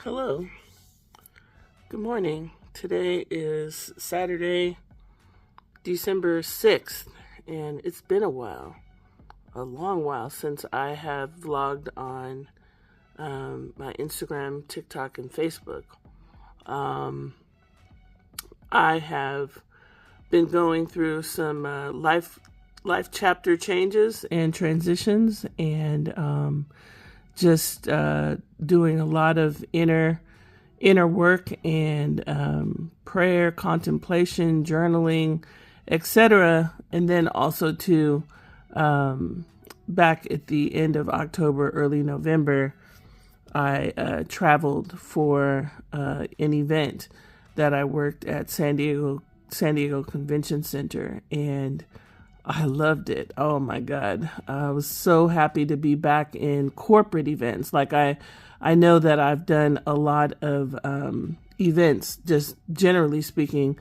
Hello. Good morning. Today is Saturday, December 6th, and it's been a long while since I have vlogged on my Instagram, TikTok, and Facebook. I have been going through some life chapter changes and transitions, and just doing a lot of inner work and prayer, contemplation, journaling, etc. And then also to back at the end of October, early November, I traveled for an event that I worked at San Diego Convention Center, and I loved it. Oh my God. I was so happy to be back in corporate events. Like I know that I've done a lot of events, just generally speaking,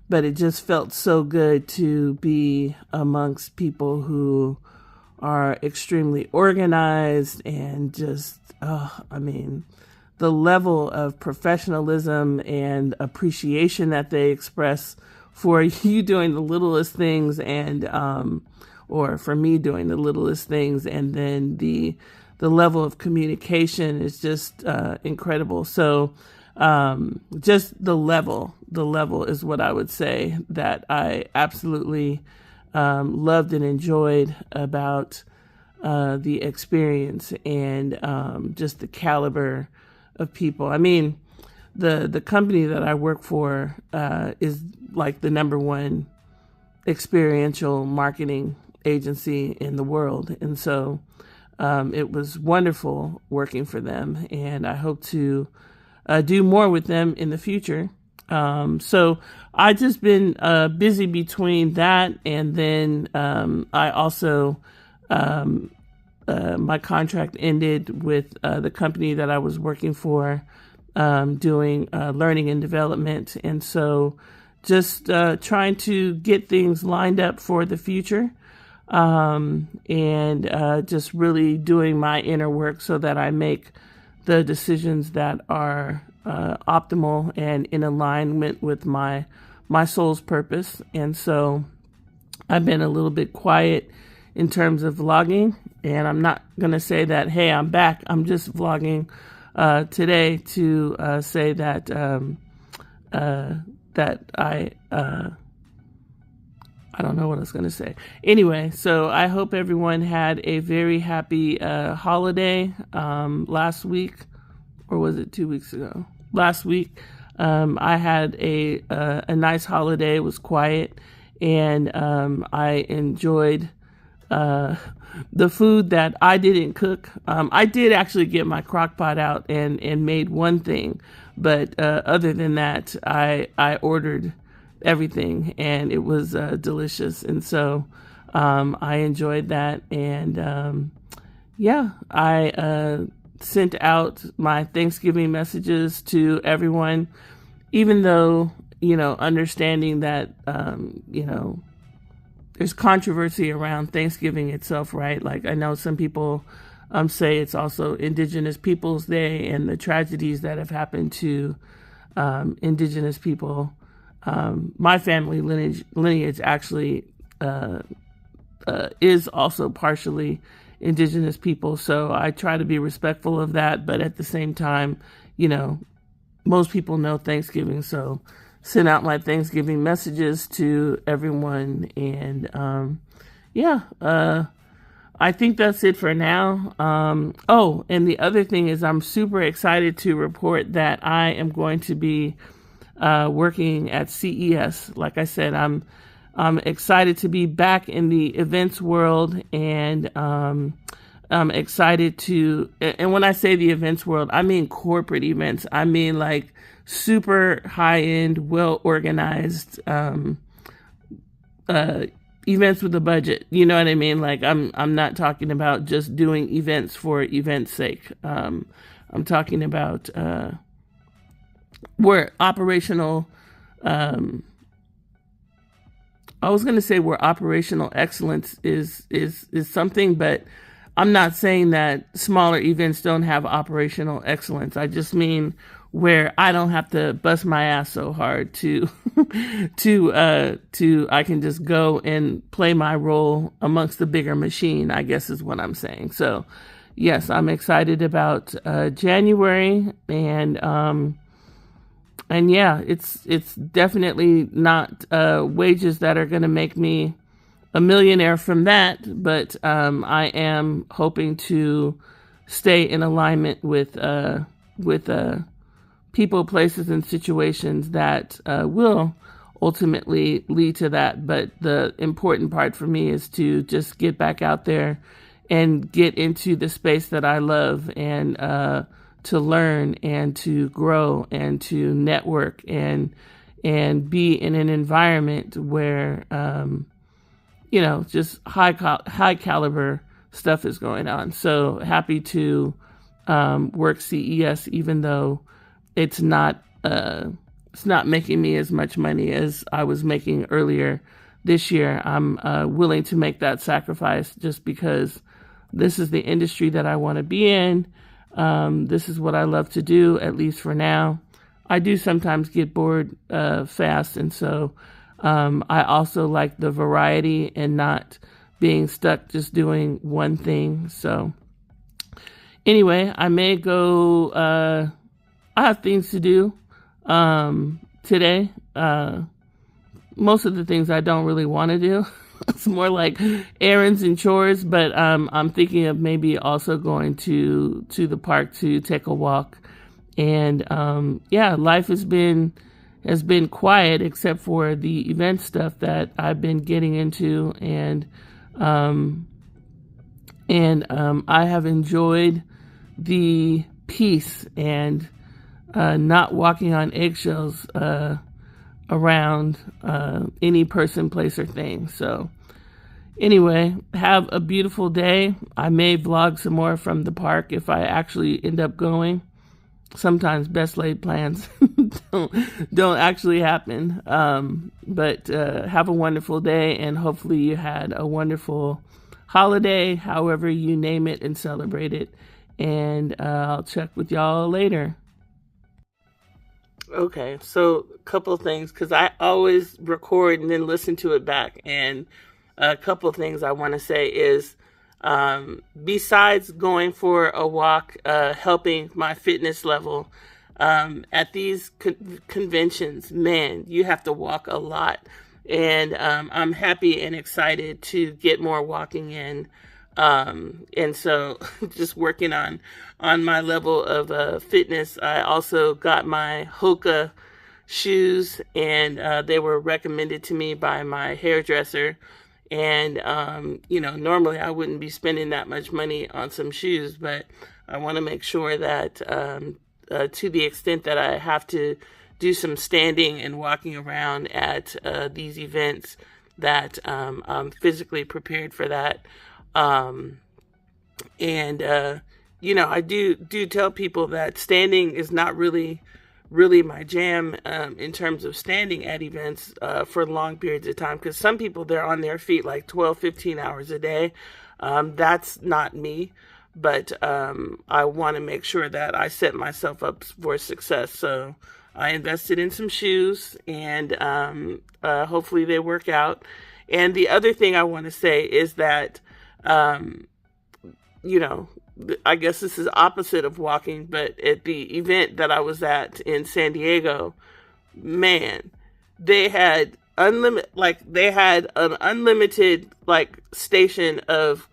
but it just felt so good to be amongst people who are extremely organized and just, the level of professionalism and appreciation that they express for you doing the littlest things and or for me doing the littlest things, and then the level of communication is just incredible. So just the level is what I would say that I absolutely loved and enjoyed about the experience, and just the caliber of people. I mean, the company that I work for is like the number one experiential marketing agency in the world. And so it was wonderful working for them, and I hope to do more with them in the future. So I just been busy between that, and then I also my contract ended with the company that I was working for, doing learning and development. And so just trying to get things lined up for the future, and just really doing my inner work so that I make the decisions that are optimal and in alignment with my soul's purpose. And so I've been a little bit quiet in terms of vlogging, and I'm not going to say that, hey, I'm back. I'm just vlogging today to say that that I don't know what I was going to say. Anyway, so I hope everyone had a very happy holiday last week, or was it 2 weeks ago? Last week, I had a nice holiday. It was quiet, and I enjoyed the food that I didn't cook. I did actually get my crock pot out and made one thing, but other than that, I ordered everything, and it was delicious. And so I enjoyed that. And I sent out my Thanksgiving messages to everyone, even though, understanding that, there's controversy around Thanksgiving itself, right? Like, I know some people say it's also Indigenous Peoples Day, and the tragedies that have happened to Indigenous people. My family lineage actually is also partially Indigenous people, so I try to be respectful of that. But at the same time, most people know Thanksgiving, so sent out my Thanksgiving messages to everyone. And I think that's it for now. And the other thing is, I'm super excited to report that I am going to be working at CES. Like I said, I'm excited to be back in the events world, and I'm excited to, and when I say the events world, I mean corporate events. I mean like super high-end, well-organized events with a budget. You know what I mean? Like I'm not talking about just doing events for events' sake. I'm talking about where operational. I was going to say where operational excellence is something, but I'm not saying that smaller events don't have operational excellence. I just mean where I don't have to bust my ass so hard to I can just go and play my role amongst the bigger machine, I guess is what I'm saying. So yes, I'm excited about January, and yeah, it's definitely not wages that are going to make me a millionaire from that, but I am hoping to stay in alignment with people, places, and situations that will ultimately lead to that. But the important part for me is to just get back out there and get into the space that I love, and to learn and to grow and to network and be in an environment where just high caliber stuff is going on. So happy to work CES, even though it's not making me as much money as I was making earlier this year. I'm willing to make that sacrifice just because this is the industry that I want to be in. This is what I love to do, at least for now. I do sometimes get bored fast, and so I also like the variety and not being stuck just doing one thing. So anyway, I may go, I have things to do today. Most of the things I don't really want to do. It's more like errands and chores, but I'm thinking of maybe also going to the park to take a walk. And life has been quiet except for the event stuff that I've been getting into, and I have enjoyed the peace and not walking on eggshells around any person, place, or thing. So anyway, have a beautiful day. I may vlog some more from the park if I actually end up going. Sometimes best laid plans don't actually happen. But have a wonderful day, and hopefully you had a wonderful holiday, however you name it and celebrate it. And I'll check with y'all later. Okay, so a couple of things, because I always record and then listen to it back. And a couple of things I want to say is, besides going for a walk, helping my fitness level, at these conventions, man, you have to walk a lot. And I'm happy and excited to get more walking in. And so just working on my level of fitness. I also got my Hoka shoes, and they were recommended to me by my hairdresser. And, normally I wouldn't be spending that much money on some shoes, but I want to make sure that to the extent that I have to do some standing and walking around at these events, that I'm physically prepared for that. I do tell people that standing is not really my jam in terms of standing at events for long periods of time, because some people, they're on their feet like 12, 15 hours a day. That's not me, but I want to make sure that I set myself up for success. So I invested in some shoes, and hopefully they work out. And the other thing I want to say is that I guess this is opposite of walking, but at the event that I was at in San Diego, man, they had an unlimited station of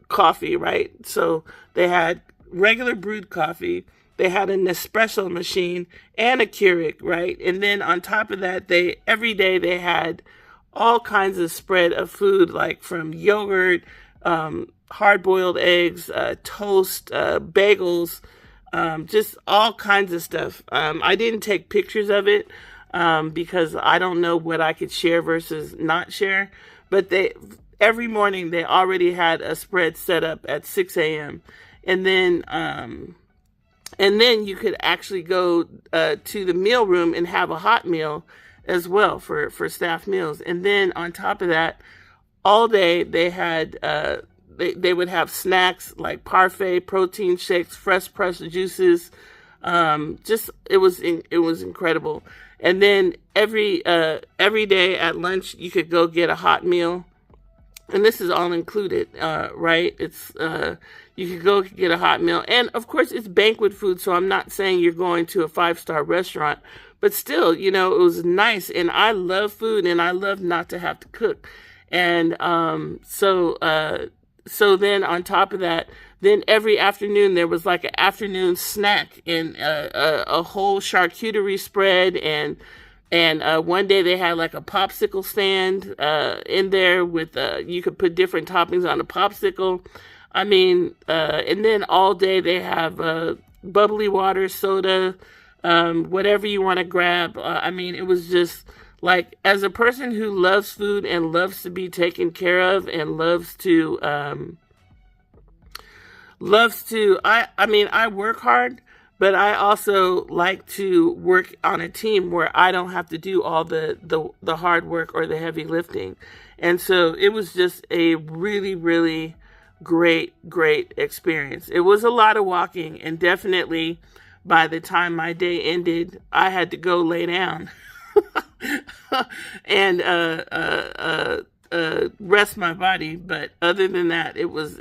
coffee, right? So they had regular brewed coffee, they had an espresso machine and a Keurig, right? And then on top of that, every day they had all kinds of spread of food, like from yogurt, hard-boiled eggs, toast, bagels, just all kinds of stuff. I didn't take pictures of it because I don't know what I could share versus not share. But every morning they already had a spread set up at 6 a.m. And then you could actually go to the meal room and have a hot meal as well for staff meals. And then on top of that, all day they had they would have snacks like parfait, protein shakes, fresh pressed juices. It was incredible. And then every day at lunch you could go get a hot meal, and this is all included, right? It's you could go get a hot meal, and of course it's banquet food. So I'm not saying you're going to a 5-star restaurant, but still, it was nice. And I love food, and I love not to have to cook. And so then on top of that, then every afternoon there was like an afternoon snack and a whole charcuterie spread, and one day they had like a popsicle stand in there with you could put different toppings on a popsicle. I mean, and then all day they have bubbly water, soda, whatever you want to grab. I mean, it was just like, as a person who loves food and loves to be taken care of and loves to I work hard, but I also like to work on a team where I don't have to do all the hard work or the heavy lifting. And so it was just a really, really great experience. It was a lot of walking, and definitely by the time my day ended, I had to go lay down and rest my body. But other than that, it was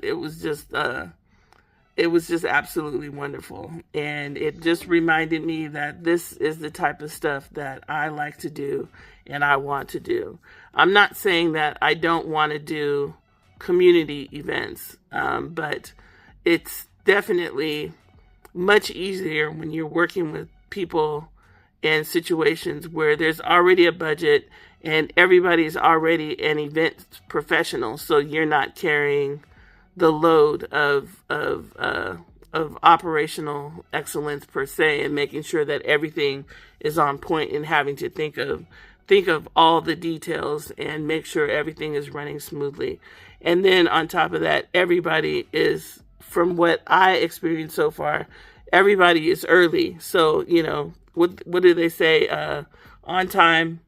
just absolutely wonderful. And it just reminded me that this is the type of stuff that I like to do and I want to do. I'm not saying that I don't want to do community events, but it's definitely much easier when you're working with people in situations where there's already a budget and everybody's already an event professional, so you're not carrying the load of operational excellence per se, and making sure that everything is on point, and having to think of all the details and make sure everything is running smoothly. And then on top of that, everybody is, from what I experienced so far, everybody is early. So, what do they say? On time,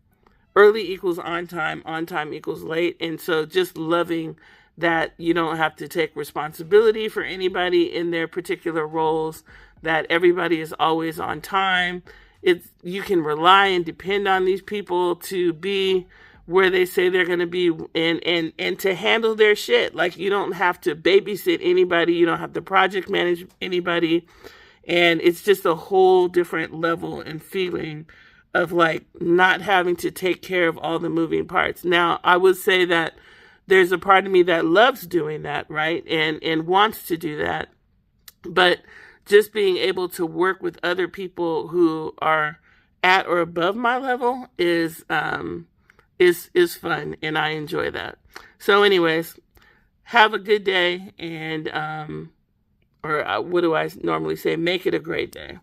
early equals on time equals late. And so just loving that you don't have to take responsibility for anybody in their particular roles, that everybody is always on time. You can rely and depend on these people to be where they say they're going to be, and to handle their shit. Like, you don't have to babysit anybody. You don't have to project manage anybody. And it's just a whole different level and feeling of like not having to take care of all the moving parts. Now, I would say that there's a part of me that loves doing that, right? And wants to do that. But just being able to work with other people who are at or above my level is fun, and I enjoy that. So anyways, have a good day, and or what do I normally say? Make it a great day.